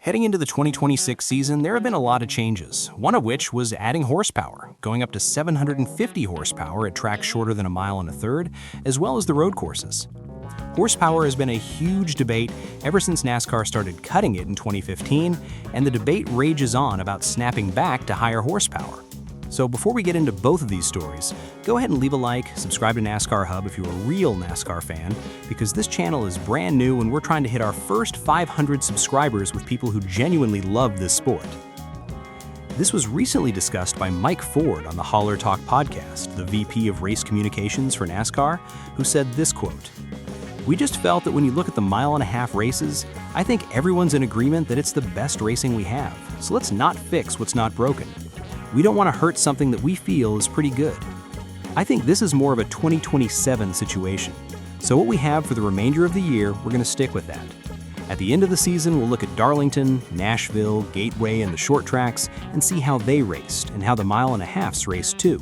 Heading into the 2026 season, there have been a lot of changes, one of which was adding horsepower, going up to 750 horsepower at tracks shorter than a mile and a third, as well as the road courses. Horsepower has been a huge debate ever since NASCAR started cutting it in 2015, and the debate rages on about snapping back to higher horsepower. So before we get into both of these stories, go ahead and leave a like, subscribe to NASCAR Hub if you're a real NASCAR fan, because this channel is brand new and we're trying to hit our first 500 subscribers with people who genuinely love this sport. This was recently discussed by Mike Ford on the Holler Talk podcast, the VP of Race Communications for NASCAR, who said this quote, "We just felt that when you look at the mile-and-a-half races, I think everyone's in agreement that it's the best racing we have, so let's not fix what's not broken. We don't want to hurt something that we feel is pretty good." I think this is more of a 2027 situation. So what we have for the remainder of the year, we're going to stick with that. At the end of the season, we'll look at Darlington, Nashville, Gateway, and the short tracks and see how they raced and how the mile-and-a-halfs raced too.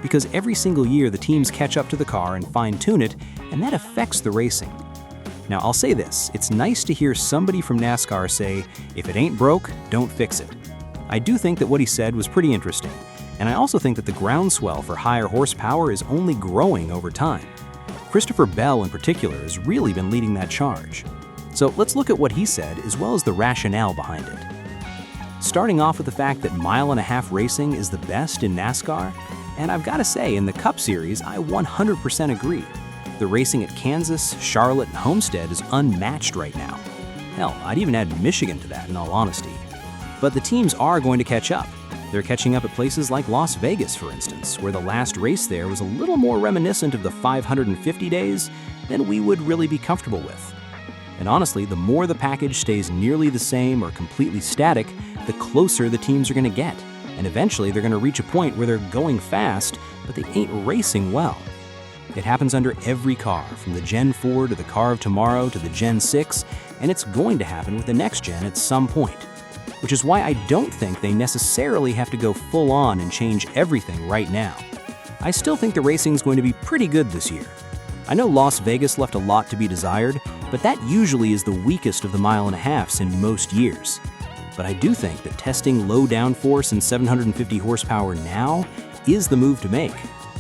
Because every single year the teams catch up to the car and fine-tune it, and that affects the racing. Now I'll say this, it's nice to hear somebody from NASCAR say, if it ain't broke, don't fix it. I do think that what he said was pretty interesting, and I also think that the groundswell for higher horsepower is only growing over time. Christopher Bell in particular has really been leading that charge. So let's look at what he said as well as the rationale behind it. Starting off with the fact that mile-and-a-half racing is the best in NASCAR, and I've got to say in the Cup Series I 100% agree. The racing at Kansas, Charlotte, and Homestead is unmatched right now. Hell, I'd even add Michigan to that in all honesty. But the teams are going to catch up. They're catching up at places like Las Vegas, for instance, where the last race there was a little more reminiscent of the 550 days than we would really be comfortable with. And honestly, the more the package stays nearly the same or completely static, the closer the teams are going to get. And eventually they're going to reach a point where they're going fast, but they ain't racing well. It happens under every car, from the Gen 4 to the car of tomorrow to the Gen 6, and it's going to happen with the next gen at some point. Which is why I don't think they necessarily have to go full on and change everything right now. I still think the racing's going to be pretty good this year. I know Las Vegas left a lot to be desired, but that usually is the weakest of the mile-and-a-halfs in most years. But I do think that testing low downforce and 750 horsepower now is the move to make,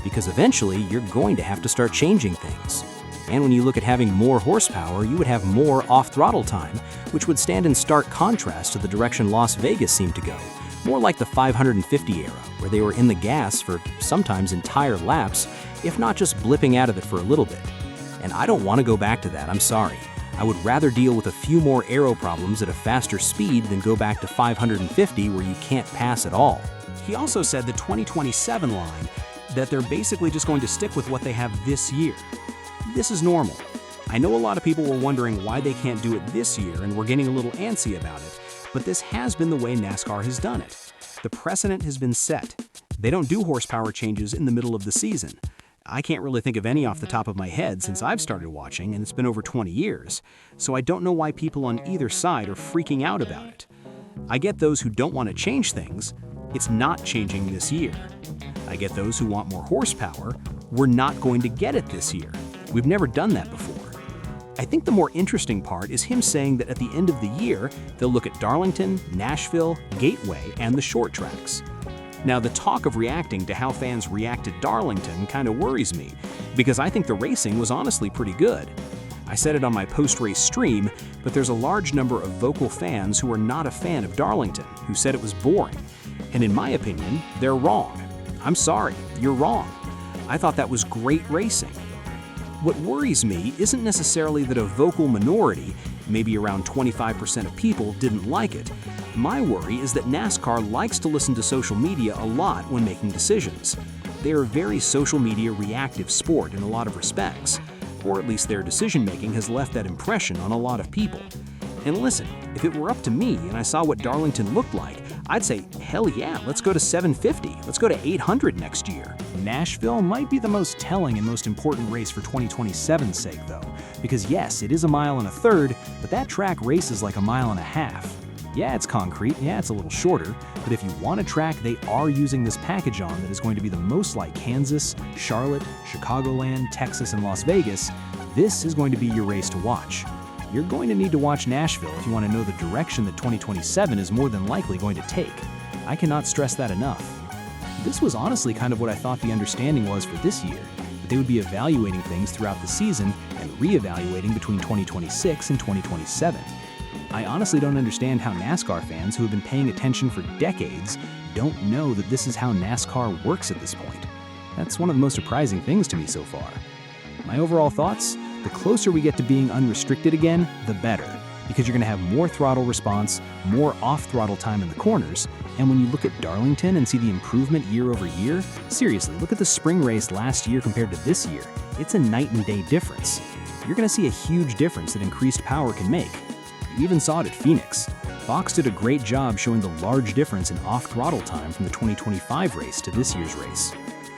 because eventually you're going to have to start changing things. And when you look at having more horsepower, you would have more off-throttle time, which would stand in stark contrast to the direction Las Vegas seemed to go, more like the 550 era, where they were in the gas for sometimes entire laps, if not just blipping out of it for a little bit. And I don't want to go back to that, I'm sorry. I would rather deal with a few more aero problems at a faster speed than go back to 550 where you can't pass at all. He also said the 2027 line, that they're basically just going to stick with what they have this year. This is normal. I know a lot of people were wondering why they can't do it this year and were getting a little antsy about it, but this has been the way NASCAR has done it. The precedent has been set. They don't do horsepower changes in the middle of the season. I can't really think of any off the top of my head since I've started watching, and it's been over 20 years, so I don't know why people on either side are freaking out about it. I get those who don't want to change things. It's not changing this year. I get those who want more horsepower. We're not going to get it this year. We've never done that before. I think the more interesting part is him saying that at the end of the year, they'll look at Darlington, Nashville, Gateway, and the short tracks. Now, the talk of reacting to how fans reacted Darlington kind of worries me, because I think the racing was honestly pretty good. I said it on my post-race stream, but there's a large number of vocal fans who are not a fan of Darlington, who said it was boring. And in my opinion, they're wrong. I'm sorry, you're wrong. I thought that was great racing. What worries me isn't necessarily that a vocal minority, maybe around 25% of people, didn't like it. My worry is that NASCAR likes to listen to social media a lot when making decisions. They are a very social media reactive sport in a lot of respects, or at least their decision-making has left that impression on a lot of people. And listen, if it were up to me and I saw what Darlington looked like, I'd say, hell yeah, let's go to 750, let's go to 800 next year. Nashville might be the most telling and most important race for 2027's sake though, because yes, it is a mile and a third, but that track races like a mile and a half. Yeah, it's concrete, yeah, it's a little shorter, but if you want a track they are using this package on that is going to be the most like Kansas, Charlotte, Chicagoland, Texas, and Las Vegas, this is going to be your race to watch. you're going to need to watch Nashville if you want to know the direction that 2027 is more than likely going to take. I cannot stress that enough. This was honestly kind of what I thought the understanding was for this year, that they would be evaluating things throughout the season and re-evaluating between 2026 and 2027. I honestly don't understand how NASCAR fans who have been paying attention for decades don't know that this is how NASCAR works at this point. That's one of the most surprising things to me so far. My overall thoughts? The closer we get to being unrestricted again, the better, because you're going to have more throttle response, more off-throttle time in the corners, and when you look at Darlington and see the improvement year over year, seriously, look at the spring race last year compared to this year. It's a night and day difference. You're going to see a huge difference that increased power can make. You even saw it at Phoenix. Fox did a great job showing the large difference in off-throttle time from the 2025 race to this year's race.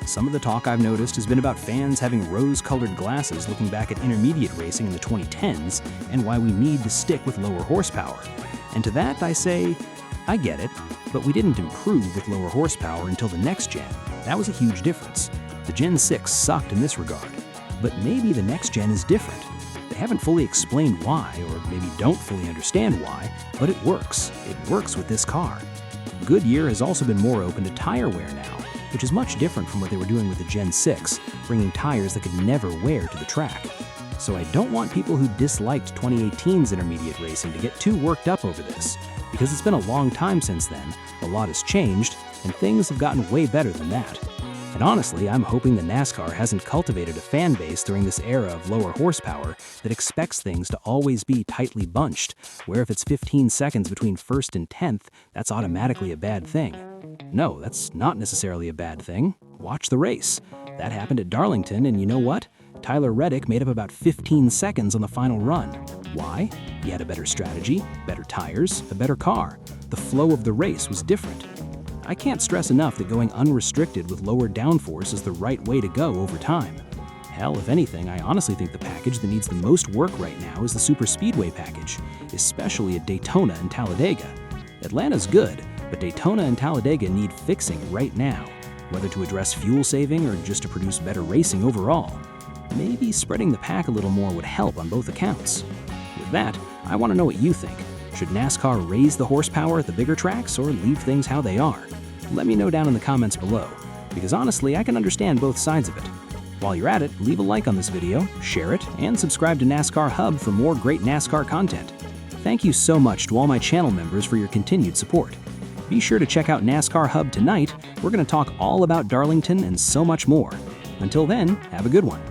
Some of the talk I've noticed has been about fans having rose-colored glasses looking back at intermediate racing in the 2010s and why we need to stick with lower horsepower. And to that I say, I get it, but we didn't improve with lower horsepower until the next gen. That was a huge difference. The Gen 6 sucked in this regard. But maybe the next gen is different. They haven't fully explained why, or maybe don't fully understand why, but it works. It works with this car. Goodyear has also been more open to tire wear now, which is much different from what they were doing with the Gen 6, bringing tires that could never wear to the track. So I don't want people who disliked 2018's intermediate racing to get too worked up over this, because it's been a long time since then, a lot has changed, and things have gotten way better than that. And honestly, I'm hoping that NASCAR hasn't cultivated a fan base during this era of lower horsepower that expects things to always be tightly bunched, where if it's 15 seconds between 1st and 10th, that's automatically a bad thing. No, that's not necessarily a bad thing. Watch the race. That happened at Darlington, and you know what? Tyler Reddick made up about 15 seconds on the final run. Why? He had a better strategy, better tires, a better car. The flow of the race was different. I can't stress enough that going unrestricted with lower downforce is the right way to go over time. Hell, if anything, I honestly think the package that needs the most work right now is the Super Speedway package, especially at Daytona and Talladega. Atlanta's good, but Daytona and Talladega need fixing right now, whether to address fuel saving or just to produce better racing overall. Maybe spreading the pack a little more would help on both accounts. With that, I want to know what you think. Should NASCAR raise the horsepower at the bigger tracks or leave things how they are? Let me know down in the comments below, because honestly, I can understand both sides of it. While you're at it, leave a like on this video, share it, and subscribe to NASCAR Hub for more great NASCAR content. Thank you so much to all my channel members for your continued support. Be sure to check out NASCAR Hub tonight. We're going to talk all about Darlington and so much more. Until then, have a good one.